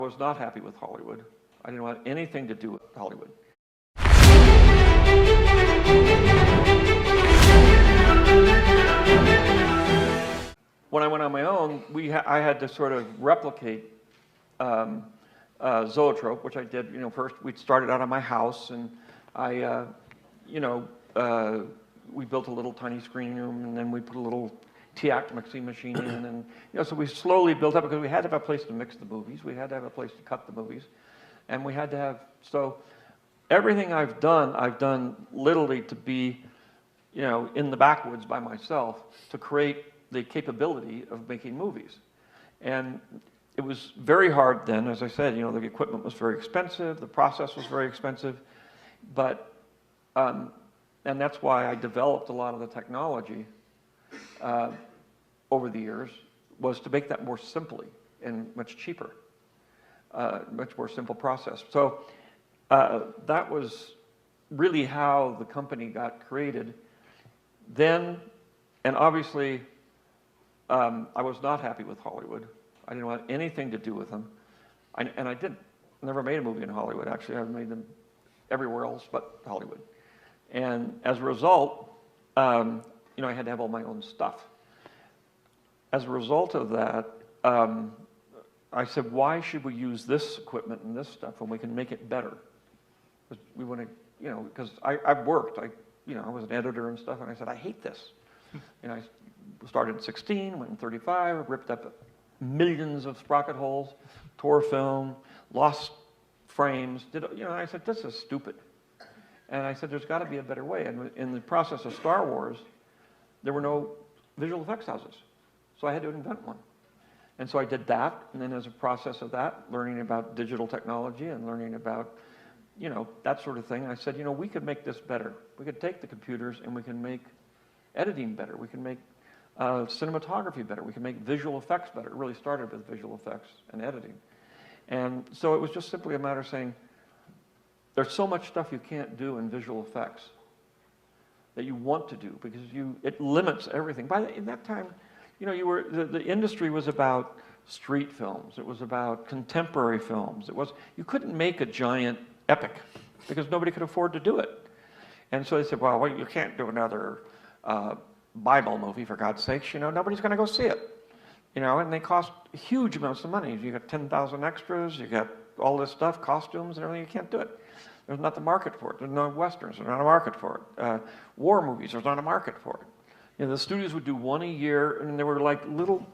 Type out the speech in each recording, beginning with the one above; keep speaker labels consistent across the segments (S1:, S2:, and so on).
S1: I was not happy with Hollywood. I didn't want anything to do with Hollywood. When I went on my own, I had to sort of replicate Zoetrope, which I did. First we started out on my house, and we built a little tiny screening room, and then we put a little T-Act mixing machine in, and so we slowly built up because we had to have a place to mix the movies, we had to have a place to cut the movies, and we had to have everything I've done literally to be, in the backwoods by myself to create the capability of making movies. And it was very hard then, as I said, the equipment was very expensive, the process was very expensive, but, and that's why I developed a lot of the technology over the years, was to make that more simply and much cheaper, much more simple process. So that was really how the company got created. Then, and obviously, I was not happy with Hollywood. I didn't want anything to do with them. And I didn't. Never made a movie in Hollywood, actually. I've made them everywhere else but Hollywood. And as a result, I had to have all my own stuff. As a result of that, I said, why should we use this equipment and this stuff when we can make it better? Because we want to, because I've worked. I was an editor and stuff, and I said, I hate this. I started at 16, went in 35, ripped up millions of sprocket holes, tore film, lost frames. I said, this is stupid. And I said, there's got to be a better way. And in the process of Star Wars, there were no visual effects houses. So I had to invent one. And so I did that, and then as a process of that, learning about digital technology and learning about, that sort of thing, I said, we could make this better. We could take the computers and we can make editing better. We can make cinematography better. We can make visual effects better. It really started with visual effects and editing. And so it was just simply a matter of saying, there's so much stuff you can't do in visual effects that you want to do because it limits everything. In that time, the industry was about street films. It was about contemporary films. You couldn't make a giant epic because nobody could afford to do it. And so they said, well, you can't do another Bible movie, for God's sakes. Nobody's going to go see it. And they cost huge amounts of money. You got 10,000 extras, you got all this stuff, costumes and everything. You can't do it. There's not the market for it. There's no westerns. There's not a market for it. War movies. There's not a market for it. The studios would do one a year, and there were like little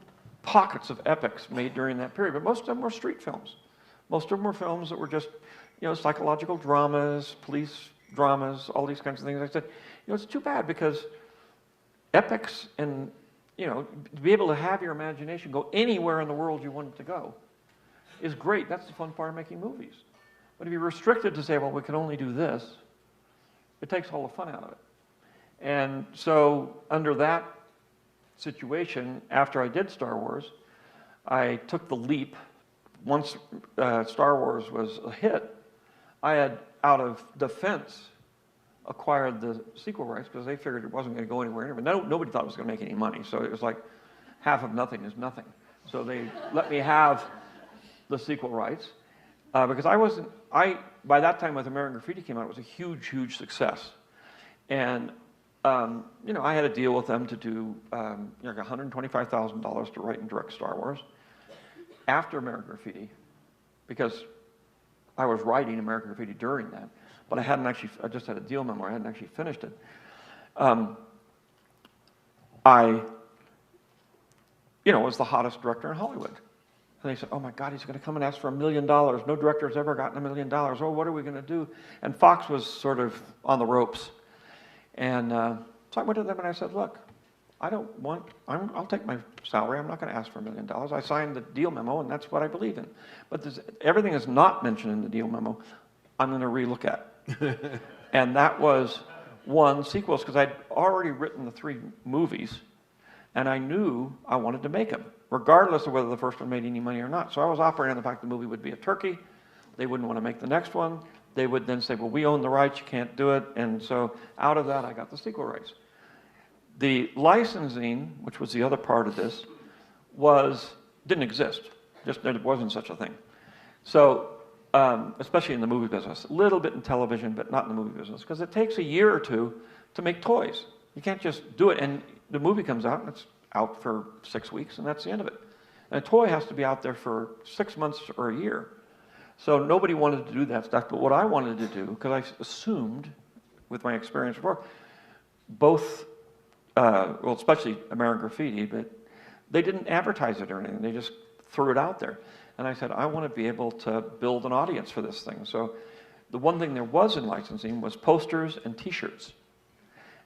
S1: pockets of epics made during that period. But most of them were street films. Most of them were films that were just, psychological dramas, police dramas, all these kinds of things. I said, it's too bad because epics and, to be able to have your imagination go anywhere in the world you want it to go is great. That's the fun part of making movies. But if you're restricted to say, well, we can only do this, it takes all the fun out of it. And so under that situation, after I did Star Wars, I took the leap. Once Star Wars was a hit, I had, out of defense, acquired the sequel rights because they figured it wasn't going to go anywhere. But nobody thought it was going to make any money. So it was like half of nothing is nothing. So they let me have the sequel rights. Because by that time, with American Graffiti came out, it was a huge, huge success. And, I had a deal with them to do like $125,000 to write and direct Star Wars after American Graffiti, because I was writing American Graffiti during that, but I just had a deal memo, I hadn't actually finished it. I was the hottest director in Hollywood. And they said, oh my God, he's going to come and ask for $1 million. No director's ever gotten $1 million. Oh, what are we going to do? And Fox was sort of on the ropes. And so I went to them and I said, look, I'll take my salary. I'm not going to ask for $1 million. I signed the deal memo, and that's what I believe in. But everything is not mentioned in the deal memo. I'm going to relook at. And that was one, sequels, because I'd already written the 3 movies, and I knew I wanted to make them, regardless of whether the first one made any money or not. So I was operating on the fact the movie would be a turkey. They wouldn't want to make the next one. They would then say, well, we own the rights, you can't do it. And so out of that, I got the sequel rights. The licensing, which was the other part of this, didn't exist. Just there wasn't such a thing. So, especially in the movie business, a little bit in television, but not in the movie business, because it takes a year or two to make toys. You can't just do it, and the movie comes out, and it's out for 6 weeks, and that's the end of it. And a toy has to be out there for 6 months or a year. So nobody wanted to do that stuff, but what I wanted to do, because I assumed, with my experience before, both, well, especially American Graffiti, but they didn't advertise it or anything. They just threw it out there. And I said, I want to be able to build an audience for this thing. So the one thing there was in licensing was posters and T-shirts.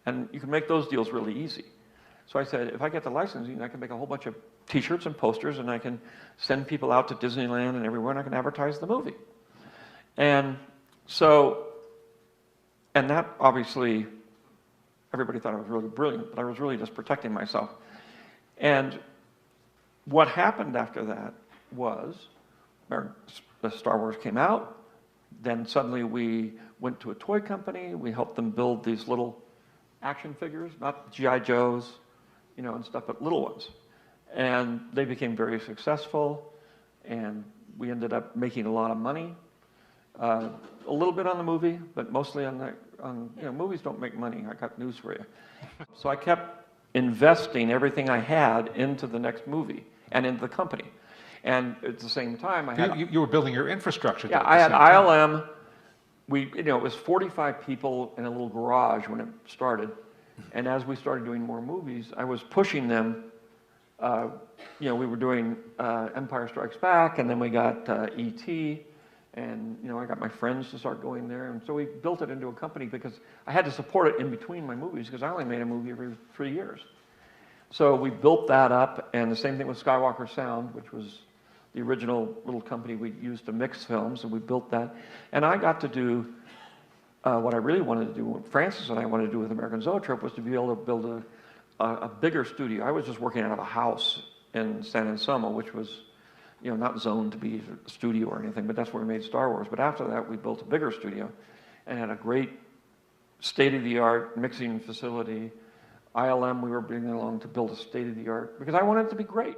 S1: And you can make those deals really easy. So I said, if I get the licensing, I can make a whole bunch of T-shirts and posters, and I can send people out to Disneyland and everywhere, and I can advertise the movie. And so, and that obviously, everybody thought I was really brilliant, but I was really just protecting myself. And what happened after that was, the Star Wars came out, then suddenly we went to a toy company, we helped them build these little action figures, not G.I. Joes, you know, and stuff, but little ones. And they became very successful, and we ended up making a lot of money. A little bit on the movie, but mostly on you know, movies don't make money. I got news for you. So I kept investing everything I had into the next movie and into the company. And at the same time, I had...
S2: You were building your infrastructure.
S1: Yeah, I had ILM. You know, it was 45 people in a little garage when it started. And as we started doing more movies, I was pushing them. You know, we were doing Empire Strikes Back, and then we got E.T., and, you know, I got my friends to start going there. And so we built it into a company because I had to support it in between my movies because I only made a movie every 3 years. So we built that up, and the same thing with Skywalker Sound, which was the original little company we used to mix films, and we built that. And I got to do what I really wanted to do, what Francis and I wanted to do with American Zoetrope, was to be able to build a bigger studio. I was just working out of a house in San Anselmo, which was, you know, not zoned to be a studio or anything, but that's where we made Star Wars. But after that, we built a bigger studio and had a great state-of-the-art mixing facility. ILM, we were bringing along to build a state-of-the-art, because I wanted it to be great.